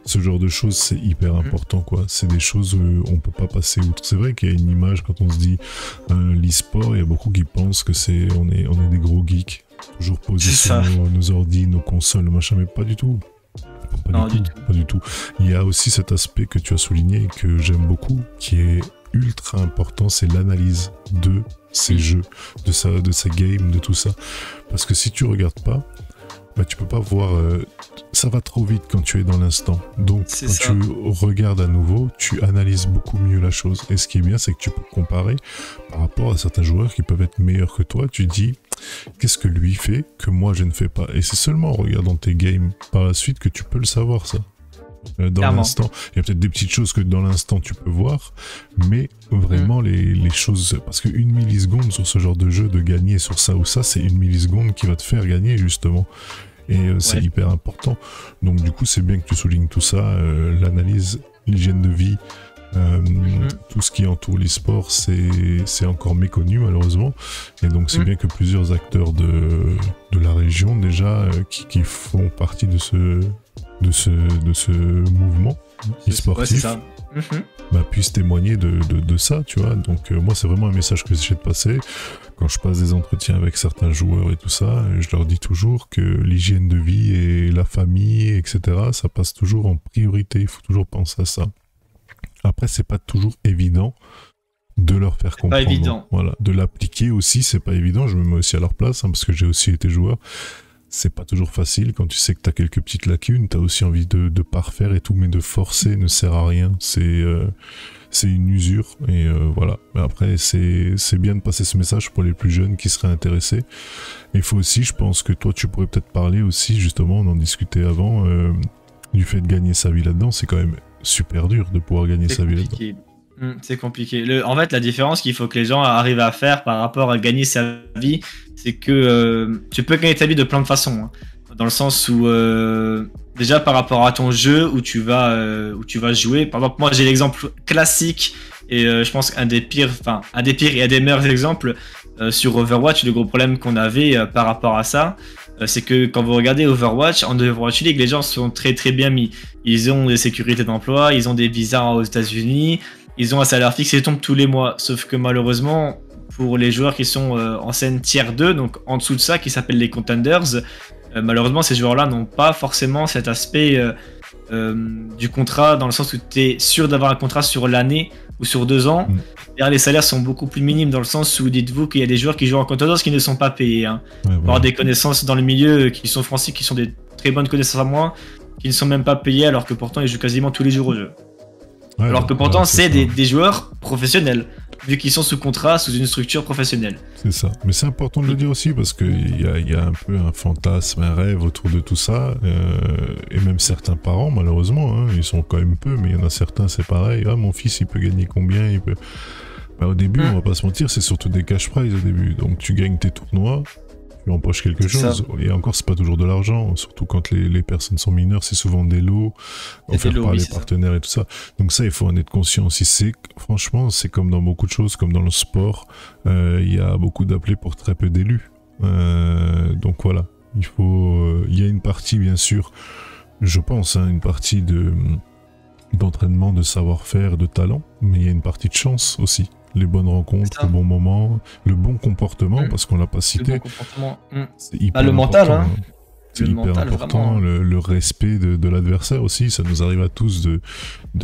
Ce genre de choses, c'est hyper important, quoi. C'est des choses on peut pas passer outre. C'est vrai qu'il y a une image quand on se dit l'e-sport, il y a beaucoup qui pensent que on est des gros geeks, toujours posés sur nos ordi, nos consoles, machin, mais pas du tout. Pas du tout. Il y a aussi cet aspect que tu as souligné et que j'aime beaucoup, qui est ultra important, c'est l'analyse de ces jeux, de sa game, de tout ça. Parce que si tu regardes pas, bah, tu peux pas voir... ça va trop vite quand tu es dans l'instant. Donc quand tu regardes à nouveau, tu analyses beaucoup mieux la chose. Et ce qui est bien, c'est que tu peux comparer par rapport à certains joueurs qui peuvent être meilleurs que toi. Tu dis, qu'est-ce que lui fait que moi je ne fais pas? Et c'est seulement en regardant tes games par la suite que tu peux le savoir, ça. Dans l'instant, il y a peut-être des petites choses que dans l'instant tu peux voir, mais vraiment les choses, parce qu'une milliseconde sur ce genre de jeu, de gagner sur ça ou ça, c'est une milliseconde qui va te faire gagner, justement. Et c'est hyper important. Donc du coup, c'est bien que tu soulignes tout ça, l'analyse, l'hygiène de vie, tout ce qui entoure l'e-sport, c'est encore méconnu malheureusement. Et donc c'est bien que plusieurs acteurs de la région déjà qui font partie de ce mouvement e-sportif, bah, puissent témoigner de ça, tu vois. Donc moi, c'est vraiment un message que j'essaie de passer. Quand je passe des entretiens avec certains joueurs et tout ça, je leur dis toujours que l'hygiène de vie et la famille, etc., ça passe toujours en priorité. Il faut toujours penser à ça. Après, c'est pas toujours évident de leur faire comprendre. Pas évident. Voilà, de l'appliquer aussi, c'est pas évident. Je me mets aussi à leur place, hein, parce que j'ai aussi été joueur. C'est pas toujours facile quand tu sais que t'as quelques petites lacunes, t'as aussi envie de parfaire et tout, mais de forcer ne sert à rien. C'est une usure et voilà. Mais après, c'est bien de passer ce message pour les plus jeunes qui seraient intéressés. Il faut aussi, je pense que toi, tu pourrais peut-être parler aussi, justement, on en discutait avant, du fait de gagner sa vie là-dedans. C'est quand même super dur de pouvoir gagner sa vie là-dedans. C'est compliqué. En fait, la différence qu'il faut que les gens arrivent à faire par rapport à gagner sa vie, c'est que tu peux gagner ta vie de plein de façons. Hein. Dans le sens où, déjà par rapport à ton jeu où tu vas jouer. Par exemple, moi j'ai l'exemple classique et je pense un des pires et un des meilleurs exemples sur Overwatch. Le gros problème qu'on avait par rapport à ça, c'est que quand vous regardez Overwatch, en Overwatch League, les gens sont très très bien mis. Ils ont des sécurités d'emploi, ils ont des visas aux États-Unis. Ils ont un salaire fixe et tombe tous les mois. Sauf que malheureusement, pour les joueurs qui sont en scène tier 2, donc en dessous de ça, qui s'appellent les contenders, malheureusement, ces joueurs-là n'ont pas forcément cet aspect du contrat, dans le sens où tu es sûr d'avoir un contrat sur l'année ou sur 2 ans. Et les salaires sont beaucoup plus minimes, dans le sens où dites-vous qu'il y a des joueurs qui jouent en contenders qui ne sont pas payés. Hein. Ouais, avoir des connaissances dans le milieu qui sont français, qui sont des très bonnes connaissances à moi, qui ne sont même pas payés alors que pourtant ils jouent quasiment tous les jours au jeu. Ouais, alors que pourtant, c'est des joueurs professionnels, vu qu'ils sont sous contrat, sous une structure professionnelle. C'est ça. Mais c'est important de le dire aussi, parce qu'il y a un peu un fantasme, un rêve autour de tout ça. Et même certains parents, malheureusement, hein, ils sont quand même peu, mais il y en a certains, c'est pareil. Ah, mon fils, il peut gagner combien, il peut... Bah, au début, on va pas se mentir, c'est surtout des cash prizes au début. Donc tu gagnes tes tournois, tu empoches quelque chose. Et encore, c'est pas toujours de l'argent, surtout quand les personnes sont mineures, c'est souvent des lots offerts par les partenaires et tout ça. Donc ça, il faut en être conscient aussi. Franchement, c'est comme dans beaucoup de choses, comme dans le sport, il y a beaucoup d'appelés pour très peu d'élus. Donc voilà, il y a une partie, bien sûr, je pense, hein, une partie d'entraînement, de savoir-faire, de talent, mais il y a une partie de chance aussi. Les bonnes rencontres, le bon moment, le bon comportement, parce qu'on l'a pas cité. Le bon comportement. C'est hyper le important, mental, hein. C'est hyper important, le respect de l'adversaire aussi. Ça nous arrive à tous de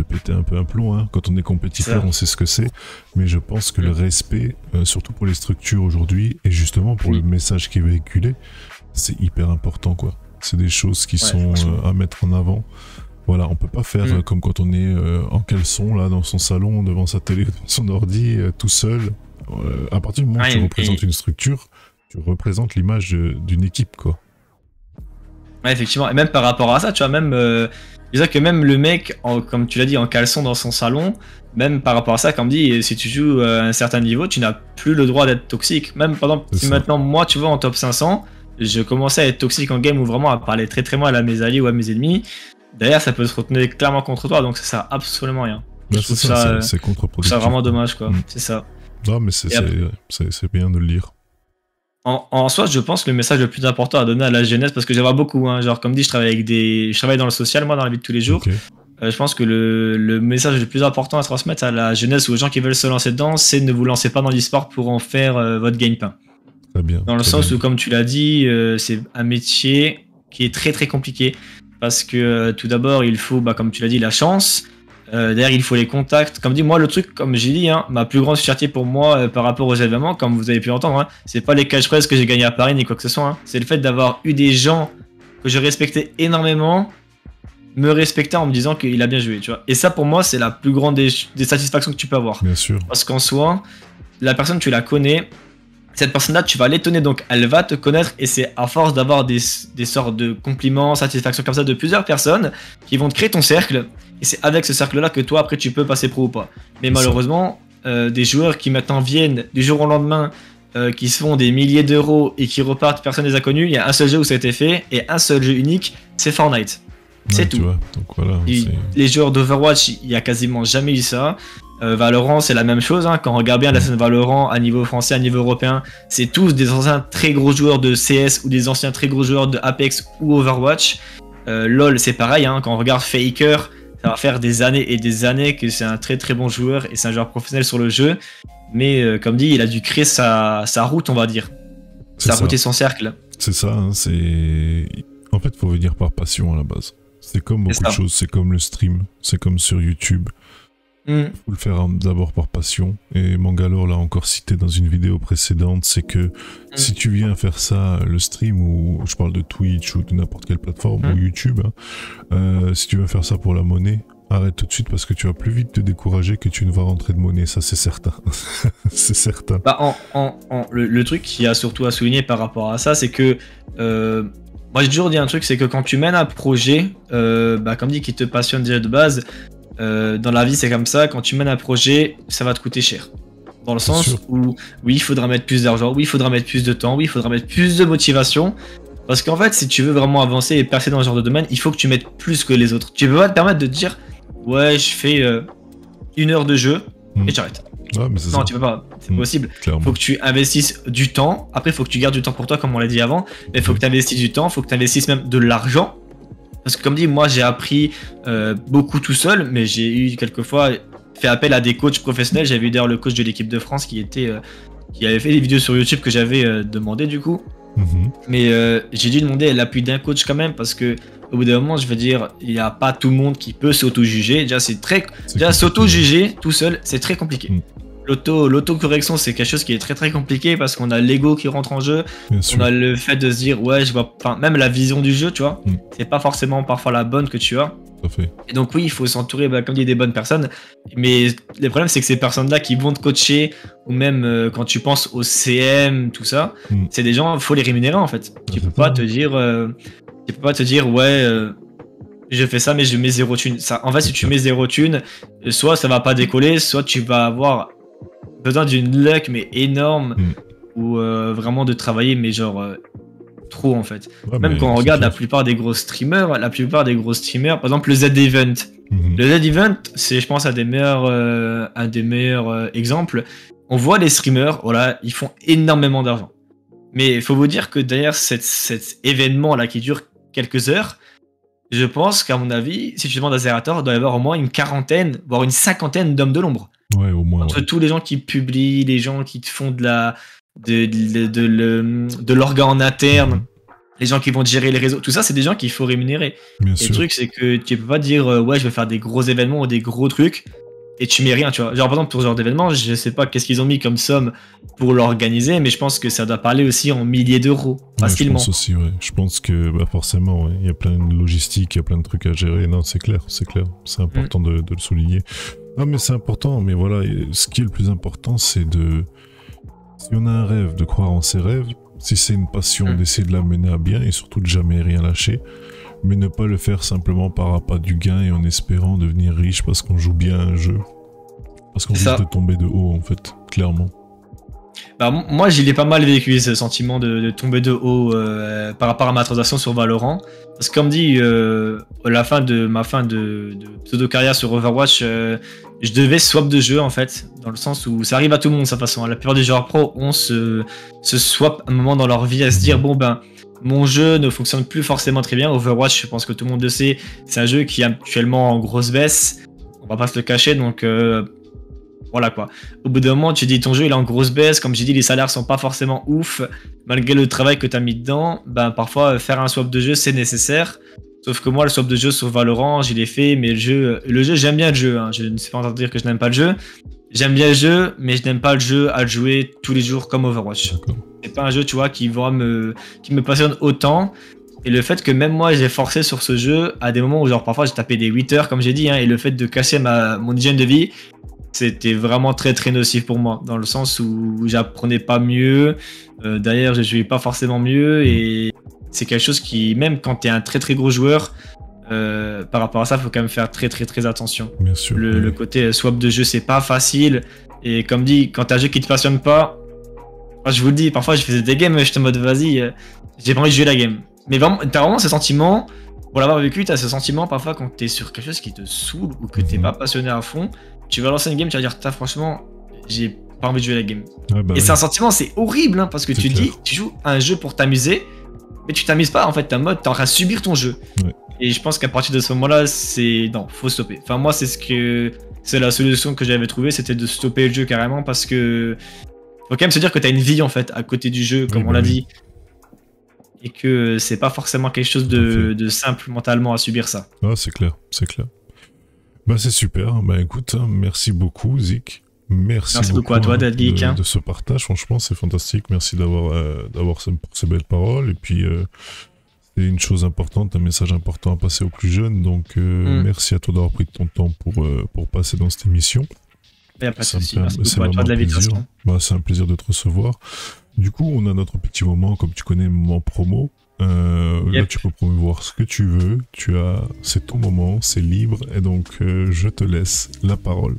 péter un peu un plomb. Hein. Quand on est compétiteur, on sait ce que c'est. Mais je pense que le respect, surtout pour les structures aujourd'hui, et justement pour le message qui est véhiculé, c'est hyper important, quoi. C'est des choses qui sont à mettre en avant. Voilà, on peut pas faire comme quand on est en caleçon là dans son salon, devant sa télé, devant son ordi, tout seul. À partir du moment où tu représentes une structure, tu représentes l'image d'une équipe, quoi. Ouais, effectivement. Et même par rapport à ça, tu vois, même c'est-à-dire que même le mec, comme tu l'as dit, en caleçon dans son salon, même par rapport à ça, comme dit, si tu joues à un certain niveau, tu n'as plus le droit d'être toxique. Même par exemple, si maintenant moi, tu vois, en top 500, je commençais à être toxique en game ou vraiment à parler très très mal à mes alliés ou à mes ennemis. D'ailleurs, ça peut se retourner clairement contre toi, donc ça sert absolument à rien. Bah, c'est ça, c'est contre-productif. C'est vraiment dommage, quoi. C'est ça. Non, mais c'est bien de le lire. En soi, je pense que le message le plus important à donner à la jeunesse, parce que j'en vois beaucoup, hein, genre comme dit, je travaille dans le social, moi, dans la vie de tous les jours. Okay. Je pense que le message le plus important à transmettre à la jeunesse ou aux gens qui veulent se lancer dedans, c'est ne vous lancez pas dans l'e-sport pour en faire votre gagne-pain. Très bien. Dans le sens où, comme tu l'as dit, c'est un métier qui est très très compliqué. Parce que tout d'abord, il faut, comme tu l'as dit, la chance. Derrière, il faut les contacts. Comme dit, moi, le truc, comme j'ai dit, hein, ma plus grande fierté pour moi par rapport aux événements, comme vous avez pu entendre, hein, c'est pas les cash prizes que j'ai gagnés à Paris ni quoi que ce soit. Hein, c'est le fait d'avoir eu des gens que je respectais énormément me respecter en me disant qu'il a bien joué, tu vois. Et ça, pour moi, c'est la plus grande des satisfactions que tu peux avoir. Bien sûr. Parce qu'en soi, la personne, tu la connais. Cette personne-là, tu vas l'étonner, donc elle va te connaître, et c'est à force d'avoir des sortes de compliments, satisfactions comme ça de plusieurs personnes qui vont te créer ton cercle, et c'est avec ce cercle-là que toi, après, tu peux passer pro ou pas. Mais malheureusement, des joueurs qui maintenant viennent du jour au lendemain, qui se font des milliers d'euros et qui repartent, personne ne les a connus, il y a un seul jeu où ça a été fait, et un seul jeu unique, c'est Fortnite. C'est tout. Donc voilà, les joueurs d'Overwatch, il n'y a quasiment jamais eu ça. Valorant, c'est la même chose, hein. Quand on regarde bien la scène Valorant à niveau français, à niveau européen, c'est tous des anciens très gros joueurs de CS ou des anciens très gros joueurs de Apex ou Overwatch. LOL, c'est pareil, hein. Quand on regarde Faker, ça va faire des années et des années que c'est un très très bon joueur et c'est un joueur professionnel sur le jeu. Mais comme dit, il a dû créer sa route, on va dire. Sa route et son cercle. C'est ça, hein, c'est... En fait, il faut venir par passion à la base. C'est comme beaucoup de choses, c'est comme le stream, c'est comme sur YouTube. Il faut le faire d'abord par passion. Et Mangalore l'a encore cité dans une vidéo précédente, c'est que si tu viens faire ça, le stream, ou je parle de Twitch ou de n'importe quelle plateforme, ou YouTube, hein, si tu veux faire ça pour la monnaie, arrête tout de suite parce que tu vas plus vite te décourager que tu ne vas rentrer de monnaie, ça c'est certain. C'est certain. Le truc qu'il y a surtout à souligner par rapport à ça, c'est que moi j'ai toujours dit un truc, c'est que quand tu mènes un projet, comme dit, qui te passionne déjà de base, dans la vie c'est comme ça, quand tu mènes un projet, ça va te coûter cher. Dans le sens où, oui, il faudra mettre plus d'argent, oui, il faudra mettre plus de temps, oui, il faudra mettre plus de motivation. Parce qu'en fait, si tu veux vraiment avancer et percer dans ce genre de domaine, il faut que tu mettes plus que les autres. Tu peux pas te permettre de te dire, ouais, je fais 1 heure de jeu et j'arrête. Ouais, mais non, tu peux pas, c'est possible. Clairement. Faut que tu investisses du temps. Après, il faut que tu gardes du temps pour toi, comme on l'a dit avant. Mais il faut que tu investisses du temps, il faut que tu investisses même de l'argent. Parce que comme dit, moi j'ai appris beaucoup tout seul, mais j'ai eu quelquefois fait appel à des coachs professionnels. J'avais eu d'ailleurs le coach de l'équipe de France qui avait fait des vidéos sur YouTube que j'avais demandé du coup. Mais j'ai dû demander l'appui d'un coach quand même, parce que au bout d'un moment, je veux dire, il n'y a pas tout le monde qui peut s'auto-juger. Déjà, s'auto-juger tout seul, c'est très compliqué. L'auto-correction, c'est quelque chose qui est très très compliqué parce qu'on a l'ego qui rentre en jeu. On a le fait de se dire, ouais, je vois, même la vision du jeu, tu vois, c'est pas forcément parfois la bonne que tu as. Et donc, oui, il faut s'entourer, comme dit, des bonnes personnes. Mais le problème, c'est que ces personnes-là qui vont te coacher, ou même quand tu penses au CM, tout ça, c'est des gens, il faut les rémunérer en fait. Tu peux pas te dire, ouais. Je fais ça, mais je mets 0 thune. En fait, si tu mets 0 thune, soit ça va pas décoller, soit tu vas avoir besoin d'une luck, mais énorme, ou vraiment de travailler, mais genre trop en fait. Ouais, même quand on regarde la plupart des gros streamers, par exemple le Z-Event. Le Z-Event, c'est, je pense, un des meilleurs exemples. On voit les streamers, voilà, ils font énormément d'argent. Mais il faut vous dire que derrière cet événement-là qui dure quelques heures, je pense qu'à mon avis, si tu demandes à Zerator, il doit y avoir au moins une quarantaine, voire une cinquantaine d'hommes de l'ombre. Ouais, au moins. Entre tous les gens qui publient, les gens qui te font de l'orga en interne, les gens qui vont gérer les réseaux, tout ça, c'est des gens qu'il faut rémunérer. Et le truc, c'est que tu peux pas dire, ouais, je vais faire des gros événements ou des gros trucs, et tu mets rien, tu vois. Genre, par exemple, pour ce genre d'événement, je sais pas qu'est-ce qu'ils ont mis comme somme pour l'organiser, mais je pense que ça doit parler aussi en milliers d'euros, facilement. Je pense aussi, ouais. Je pense que, forcément, il y a plein de logistique, il y a plein de trucs à gérer. Non, c'est clair. C'est important de le souligner. Ah, mais c'est important, mais voilà, ce qui est le plus important, c'est si on a un rêve, de croire en ses rêves. Si c'est une passion, d'essayer de la mener à bien et surtout de jamais rien lâcher. Mais ne pas le faire simplement par appât du gain et en espérant devenir riche parce qu'on joue bien un jeu. Parce qu'on risque de tomber de haut, en fait, clairement. Moi, j'y l'ai pas mal vécu, ce sentiment de tomber de haut par rapport à ma transaction sur Valorant. Parce que comme dit, ma fin de pseudo-carrière sur Overwatch, je devais swap de jeu en fait, dans le sens où ça arrive à tout le monde de toute façon. La plupart des joueurs pro ont se swap un moment dans leur vie à se dire bon ben mon jeu ne fonctionne plus forcément très bien. Overwatch, je pense que tout le monde le sait, c'est un jeu qui est actuellement en grosse baisse. On va pas se le cacher, donc voilà quoi. Au bout d'un moment, tu dis ton jeu il est en grosse baisse, comme j'ai dit, les salaires sont pas forcément ouf, malgré le travail que tu as mis dedans, ben parfois faire un swap de jeu c'est nécessaire. Sauf que moi, le swap de jeu sur Valorant, je l'ai fait, mais le jeu, j'aime bien le jeu, hein. Je ne sais pas en dire que je n'aime pas le jeu. J'aime bien le jeu, mais je n'aime pas le jeu à le jouer tous les jours comme Overwatch. C'est pas un jeu, tu vois, qui me passionne autant. Et le fait que même moi, j'ai forcé sur ce jeu à des moments où, genre, parfois, j'ai tapé des 8 heures, comme j'ai dit, hein, et le fait de casser mon hygiène de vie, c'était vraiment très très nocif pour moi, dans le sens où j'apprenais pas mieux. D'ailleurs, je jouais pas forcément mieux, et c'est quelque chose qui, même quand tu es un très très gros joueur, par rapport à ça, il faut quand même faire très très très attention. Bien sûr. Le côté swap de jeu, c'est pas facile. Et comme dit, quand t'as un jeu qui te passionne pas, je vous le dis, parfois je faisais des games, j'étais en mode vas-y, j'ai pas envie de jouer la game. Mais vraiment, t'as vraiment ce sentiment, pour l'avoir vécu, t'as ce sentiment parfois quand t'es sur quelque chose qui te saoule ou que t'es pas passionné à fond, tu vas lancer une game, tu vas dire, franchement, j'ai pas envie de jouer la game. Ah bah et c'est un sentiment, c'est horrible, hein, parce que tu dis, tu joues à un jeu pour t'amuser, mais tu t'amuses pas en fait, t'es en mode, t'es en train de subir ton jeu. Ouais. Et je pense qu'à partir de ce moment-là, non, faut stopper. Enfin, moi, c'est la solution que j'avais trouvée, c'était de stopper le jeu carrément, parce que faut quand même se dire que t'as une vie en fait à côté du jeu, comme on l'a dit, et que c'est pas forcément quelque chose de simple mentalement à subir ça. Ah, c'est clair, c'est clair. Bah c'est super. Bah écoute, merci beaucoup Zik. Merci beaucoup à toi d'être de ce partage. Franchement, c'est fantastique. Merci d'avoir ces belles paroles. Et puis c'est une chose importante, un message important à passer aux plus jeunes. Donc merci à toi d'avoir pris ton temps pour passer dans cette émission. Il n'y a pas de souci. Merci beaucoup à toi de l'invitation. Bah, c'est un plaisir de te recevoir. Du coup, on a notre petit moment, comme tu connais, moment promo. Là, tu peux promouvoir ce que tu veux. C'est ton moment, c'est libre. Et donc, je te laisse la parole.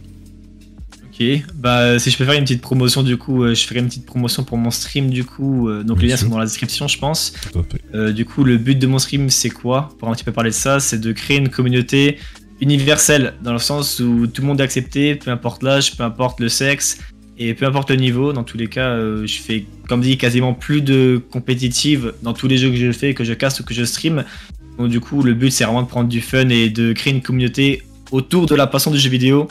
Ok, bah si je peux faire une petite promotion du coup, je ferai une petite promotion pour mon stream du coup, donc les liens sont dans la description je pense. Tout à fait. Du coup le but de mon stream c'est quoi? Pour un petit peu parler de ça, c'est de créer une communauté universelle, dans le sens où tout le monde est accepté, peu importe l'âge, peu importe le sexe, et peu importe le niveau. Dans tous les cas, je fais comme dit quasiment plus de compétitive dans tous les jeux que je fais, que je casse ou que je stream. Donc du coup le but c'est vraiment de prendre du fun et de créer une communauté autour de la passion du jeu vidéo,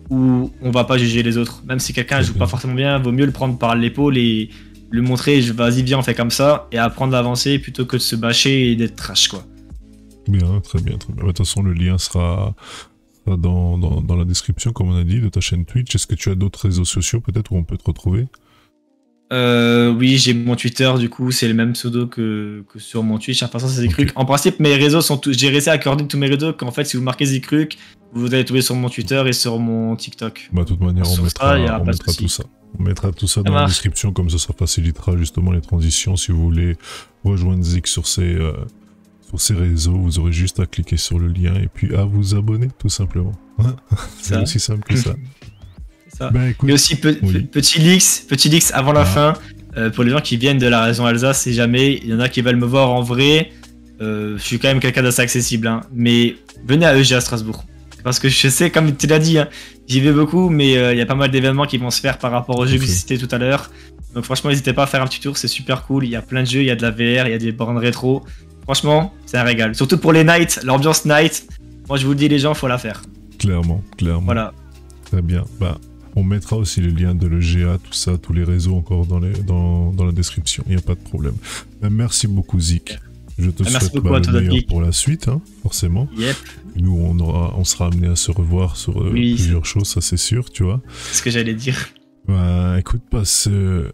où on va pas juger les autres. Même si quelqu'un joue pas forcément bien, vaut mieux le prendre par l'épaule et le montrer, vas-y viens on fait comme ça, et apprendre à avancer plutôt que de se bâcher et d'être trash quoi. Bien, très bien, très bien. De toute façon le lien sera dans la description comme on a dit de ta chaîne Twitch. Est-ce que tu as d'autres réseaux sociaux peut-être où on peut te retrouver? Oui, j'ai mon Twitter, du coup, c'est le même pseudo que sur mon Twitch. Enfin, ça, c'est Zikruc. En principe, mes réseaux sont tous. J'ai réussi à accorder tous mes réseaux. Qu'en fait, si vous marquez Zikruc, vous allez trouver sur mon Twitter et sur mon TikTok. Bah, de toute manière, on mettra tout ça. On mettra tout ça dans la description, comme ça facilitera justement les transitions. Si vous voulez rejoindre Zik sur ces réseaux, vous aurez juste à cliquer sur le lien et puis à vous abonner, tout simplement. C'est aussi simple que ça. Ben, écoute, et aussi petit leaks avant la fin, pour les gens qui viennent de la région Alsace, si jamais il y en a qui veulent me voir en vrai, je suis quand même quelqu'un d'assez accessible, hein, mais venez à EG à Strasbourg, parce que je sais, comme tu l'as dit, hein, j'y vais beaucoup, mais il y a pas mal d'événements qui vont se faire par rapport aux jeux que j'ai cités tout à l'heure, donc franchement n'hésitez pas à faire un petit tour, c'est super cool, il y a plein de jeux, il y a de la VR, il y a des bornes rétro, franchement c'est un régal, surtout pour les nights, l'ambiance night, moi je vous le dis les gens, faut la faire. Clairement. Voilà. Très bien, bah on mettra aussi le lien de l'EGA, tout ça, tous les réseaux encore dans la description, il n'y a pas de problème. Merci beaucoup Zik. Je te souhaite le meilleur pour la suite, hein, forcément. Yep. Nous, on sera amené à se revoir sur plusieurs choses, ça c'est sûr, tu vois. C'est ce que j'allais dire. Bah, écoute, passe une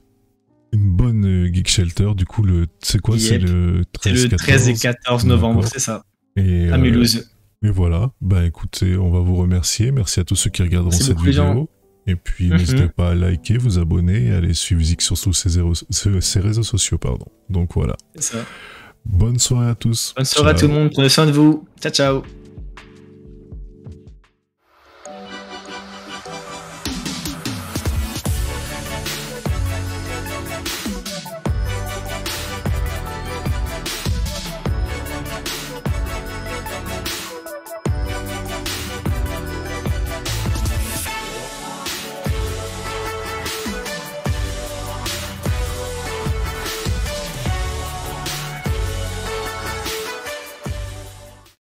bonne Geek Shelter, du coup, c'est quoi? C'est le 13 et 14 novembre, c'est ça. Et, à Mulhouse. Et voilà, bah écoutez, on va vous remercier. Merci à tous ceux qui regarderont cette vidéo. Et puis n'hésitez pas à liker, vous abonner et à aller suivre Zik sur tous ses réseaux sociaux. Donc voilà. C'est ça. Bonne soirée à tous. Bonne soirée à tout le monde. Prenez soin de vous. Ciao, ciao.